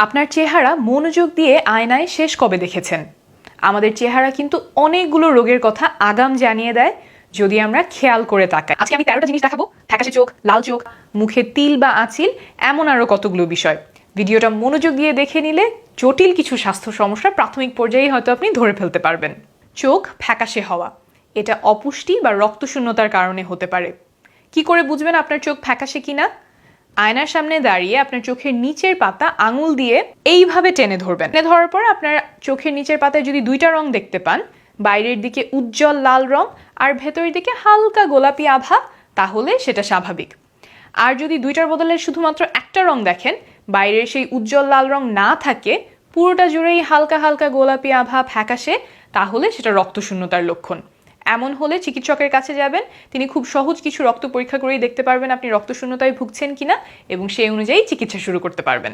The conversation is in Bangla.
আপনার চেহারা মনোযোগ দিয়ে আয়নায় শেষ কবে দেখেছেন? আমাদের চেহারা কিন্তু অনেকগুলো রোগের কথা আগাম জানিয়ে দেয় যদি আমরা খেয়াল করে তাকাই। আজকে আমি 13টা জিনিস দেখাবো, ফ্যাকাশে চোখ, লাল চোখ, মুখে তিল বা আঁচিল, এমন আরো কতগুলো বিষয়। ভিডিওটা মনোযোগ দিয়ে দেখে নিলে জটিল কিছু স্বাস্থ্য সমস্যা প্রাথমিক পর্যায়ে হয়তো আপনি ধরে ফেলতে পারবেন। চোখ ফ্যাকাশে হওয়া, এটা অপুষ্টি বা রক্তশূন্যতার কারণে হতে পারে। কি করে বুঝবেন আপনার চোখ ফ্যাকাশে কিনা? আয়নার সামনে দাঁড়িয়ে আপনার চোখের নিচের পাতা আঙুল দিয়ে এইভাবে টেনে ধরবেন। টেনে ধরার পর আপনার চোখের নিচের পাতায় যদি দুইটা রং দেখতে পান, বাইরের দিকে উজ্জ্বল লাল রং আর ভেতরের দিকে হালকা গোলাপি আভা, তাহলে সেটা স্বাভাবিক। আর যদি দুইটার বদলে শুধুমাত্র একটা রং দেখেন, বাইরের সেই উজ্জ্বল লাল রং না থাকে, পুরোটা জুড়েই হালকা হালকা গোলাপি আভা ফ্যাকাশে, তাহলে সেটা রক্তশূন্যতার লক্ষণ। এমন হলে চিকিৎসকের কাছে যাবেন, তিনি খুব সহজ কিছু রক্ত পরীক্ষা করেই দেখতে পারবেন আপনি রক্তশূন্যতায় ভুগছেন কিনা এবং সেই অনুযায়ী চিকিৎসা শুরু করতে পারবেন।